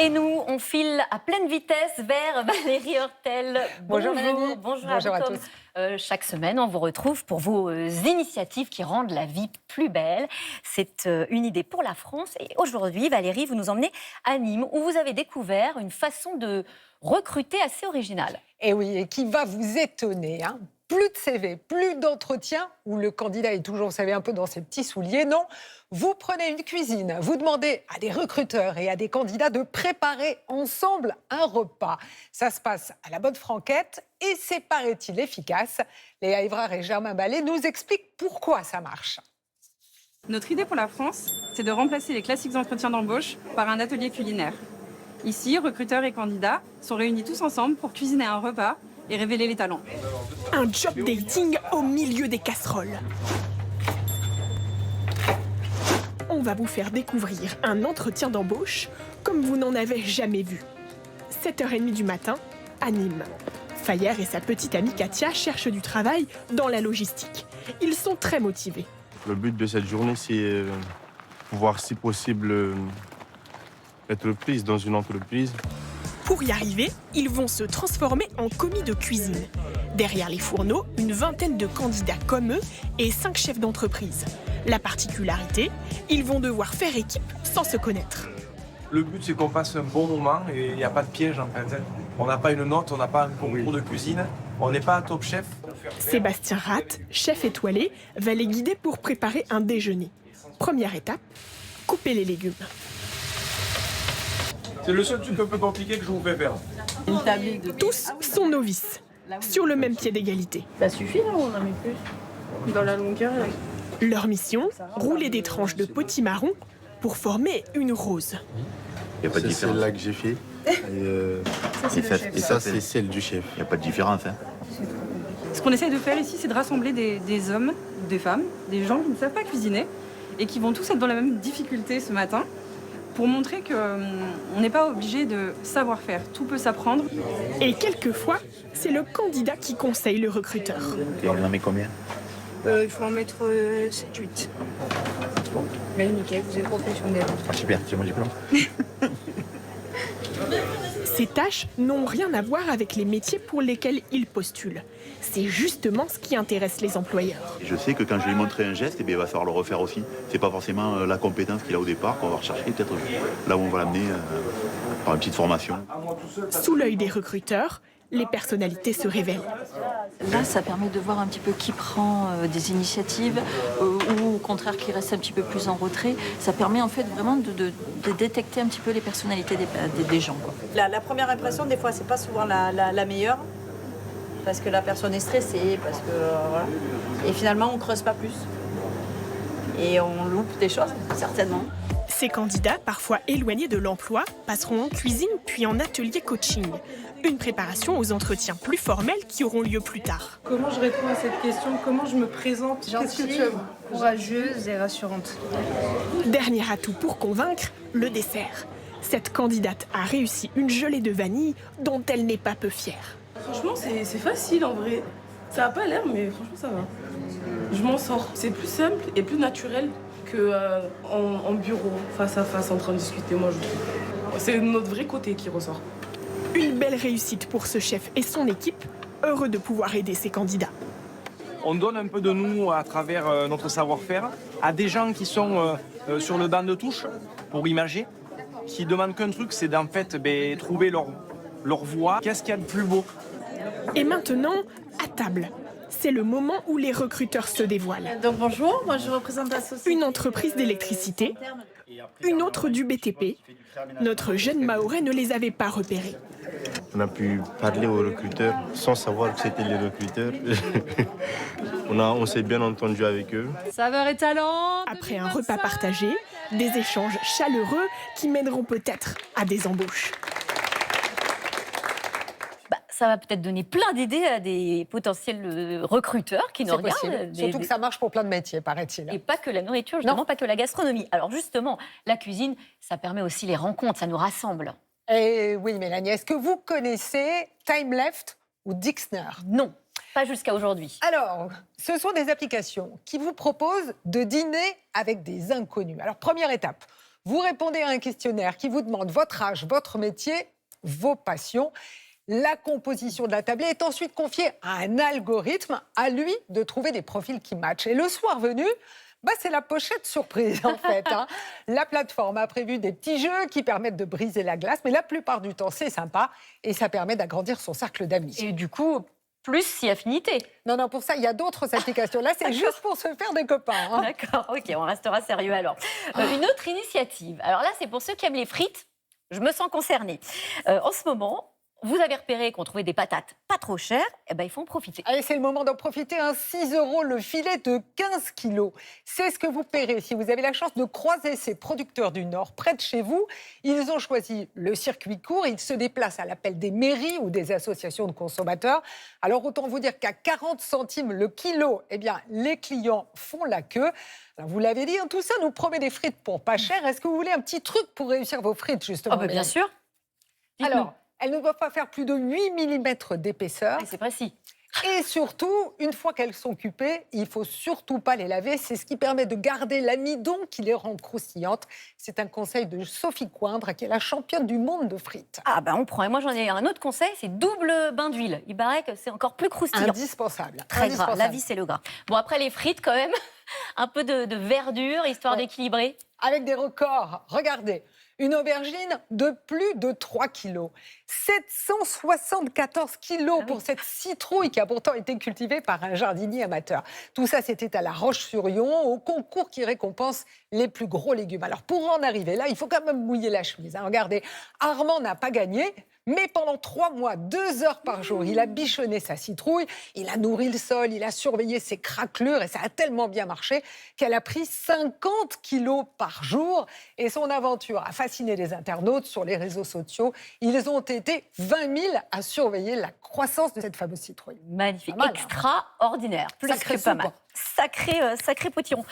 Et nous, on file à pleine vitesse vers Valérie Hortel. Bonjour Mélanie. Bonjour Bonjour à vous. tous. Chaque semaine, on vous retrouve pour vos initiatives qui rendent la vie plus belle. C'est une idée pour la France. Et aujourd'hui, Valérie, vous nous emmenez à Nîmes, où vous avez découvert une façon de recruter assez originale. Et oui, et qui va vous étonner, hein. Plus de CV, plus d'entretien, où le candidat est toujours, vous savez, un peu dans ses petits souliers. Non, vous prenez une cuisine, vous demandez à des recruteurs et à des candidats de préparer ensemble un repas. Ça se passe à la bonne franquette et c'est, paraît-il, efficace. Léa Évrard et Germain Ballet nous expliquent pourquoi ça marche. Notre idée pour la France, c'est de remplacer les classiques entretiens d'embauche par un atelier culinaire. Ici, recruteurs et candidats sont réunis tous ensemble pour cuisiner un repas et révéler les talents. Un job dating au milieu des casseroles. On va vous faire découvrir un entretien d'embauche comme vous n'en avez jamais vu. 7h30 du matin, à Nîmes. Fayer et sa petite amie Katia cherchent du travail dans la logistique. Ils sont très motivés. Le but de cette journée, c'est pouvoir, si possible, être prise dans une entreprise. Pour y arriver, ils vont se transformer en commis de cuisine. Derrière les fourneaux, une vingtaine de candidats comme eux et 5 chefs d'entreprise. La particularité, ils vont devoir faire équipe sans se connaître. Le but, c'est qu'on passe un bon moment et il n'y a pas de piège en fait. On n'a pas une note, on n'a pas un concours de cuisine, on n'est pas un top chef. Sébastien Ratt, chef étoilé, va les guider pour préparer un déjeuner. Première étape, couper les légumes. C'est le seul truc un peu compliqué que je vous fais faire. Tous sont novices, sur le même pied d'égalité. Ça suffit là ou on en met plus? Dans la longueur là. Leur mission, rouler des tranches de potimarron pour former une rose. Il n'y a pas de C'est différence. celle-là que j'ai fait. Et ça, c'est celle du chef. Il n'y a pas de différence. Hein. Ce qu'on essaye de faire ici, c'est de rassembler des hommes, des femmes, des gens qui ne savent pas cuisiner et qui vont tous être dans la même difficulté ce matin pour montrer qu'on n'est pas obligé de savoir faire. Tout peut s'apprendre. Et quelquefois, c'est le candidat qui conseille le recruteur. Et on en met combien? Il faut en mettre 7-8. Mais nickel, vous êtes professionnel. Ah, super, c'est mon diplôme. Ces tâches n'ont rien à voir avec les métiers pour lesquels ils postulent. C'est justement ce qui intéresse les employeurs. Et je sais que quand je vais lui montrer un geste, eh bien, il va falloir le refaire aussi. C'est pas forcément la compétence qu'il a au départ qu'on va rechercher, peut-être là où on va l'amener par une petite formation. Sous l'œil des recruteurs, les personnalités se révèlent. Là, ça permet de voir un petit peu qui prend des initiatives ou au contraire qui reste un petit peu plus en retrait. Ça permet en fait vraiment de détecter un petit peu les personnalités des gens, quoi. La première impression, des fois, c'est pas souvent la meilleure. Parce que la personne est stressée, parce que voilà. Et finalement, on creuse pas plus. Et on loupe des choses, certainement. Ces candidats, parfois éloignés de l'emploi, passeront en cuisine puis en atelier coaching. Une préparation aux entretiens plus formels qui auront lieu plus tard. Comment je réponds à cette question? Comment je me présente? Qu'est-ce que tu aimes? Courageuse et rassurante. Dernier atout pour convaincre, le dessert. Cette candidate a réussi une gelée de vanille dont elle n'est pas peu fière. Franchement, c'est facile en vrai. Ça n'a pas l'air, mais franchement, ça va. Je m'en sors. C'est plus simple et plus naturel que en bureau, face à face, en train de discuter, moi, je trouve. C'est notre vrai côté qui ressort. Une belle réussite pour ce chef et son équipe, heureux de pouvoir aider ses candidats. On donne un peu de nous à travers notre savoir-faire à des gens qui sont sur le banc de touche pour imager, qui demandent qu'un truc, c'est d'en fait trouver leur voie. Qu'est-ce qu'il y a de plus beau? Et maintenant, à table. C'est le moment où les recruteurs se dévoilent. Donc bonjour, moi je représente la société. Une entreprise d'électricité, une autre du BTP. Notre jeune Mahorais ne les avait pas repérés. On a pu parler aux recruteurs sans savoir que c'était les recruteurs. On s'est bien entendu avec eux. Saveur et talent. Après un repas partagé, des échanges chaleureux qui mèneront peut-être à des embauches. Ça va peut-être donner plein d'idées à des potentiels recruteurs qui nous C'est regardent. possible. Surtout que ça marche pour plein de métiers, paraît-il. Et pas que la nourriture, justement, pas que la gastronomie. Alors justement, la cuisine, ça permet aussi les rencontres, ça nous rassemble. Et oui, Mélanie, est-ce que vous connaissez Time Left ou Dixner? Non, pas jusqu'à aujourd'hui. Alors, ce sont des applications qui vous proposent de dîner avec des inconnus. Alors, première étape, Vous répondez à un questionnaire qui vous demande votre âge, votre métier, vos passions. La composition de la tablée est ensuite confiée à un algorithme, à lui de trouver des profils qui matchent. Et le soir venu, c'est la pochette surprise en fait. La plateforme a prévu des petits jeux qui permettent de briser la glace, mais la plupart du temps c'est sympa et ça permet d'agrandir son cercle d'amis. Et du coup, plus si affinité. Non, pour ça, il y a d'autres applications. Là, c'est juste pour se faire des copains. D'accord, ok, on restera sérieux alors. Une autre initiative. Alors là, c'est pour ceux qui aiment les frites. Je me sens concernée. En ce moment, vous avez repéré qu'on trouvait des patates pas trop chères. Il faut en profiter. Allez, c'est le moment d'en profiter. 6 € le filet de 15 kilos. C'est ce que vous paierez si vous avez la chance de croiser ces producteurs du Nord près de chez vous. Ils ont choisi le circuit court. Ils se déplacent à l'appel des mairies ou des associations de consommateurs. Alors, autant vous dire qu'à 40 centimes le kilo, les clients font la queue. Alors, vous l'avez dit, tout ça nous promet des frites pour pas cher. Est-ce que vous voulez un petit truc pour réussir vos frites, justement? Bien sûr. Alors, elles ne doivent pas faire plus de 8 mm d'épaisseur. C'est précis. Et surtout, une fois qu'elles sont cuipées, il ne faut surtout pas les laver. C'est ce qui permet de garder l'amidon qui les rend croustillantes. C'est un conseil de Sophie Coindre, qui est la championne du monde de frites. On prend. Et moi, j'en ai un autre conseil, c'est double bain d'huile. Il paraît que c'est encore plus croustillant. Indispensable. Très gras. La vie, c'est le gras. Bon, après les frites, quand même, un peu de verdure, histoire d'équilibrer. Avec des records. Regardez. Une aubergine de plus de 3 kilos. 774 kilos pour cette citrouille qui a pourtant été cultivée par un jardinier amateur. Tout ça, c'était à La Roche-sur-Yon, au concours qui récompense les plus gros légumes. Alors, pour en arriver là, il faut quand même mouiller la chemise. Regardez, Armand n'a pas gagné, mais pendant 3 mois, 2 heures par jour, il a bichonné sa citrouille, il a nourri le sol, il a surveillé ses craquelures et ça a tellement bien marché qu'elle a pris 50 kilos par jour. Et son aventure a fasciné les internautes sur les réseaux sociaux. Ils ont été 20 000 à surveiller la croissance de cette fameuse citrouille. Magnifique, extraordinaire. Plus Sacré que pas soupe. mal. Sacré potiron.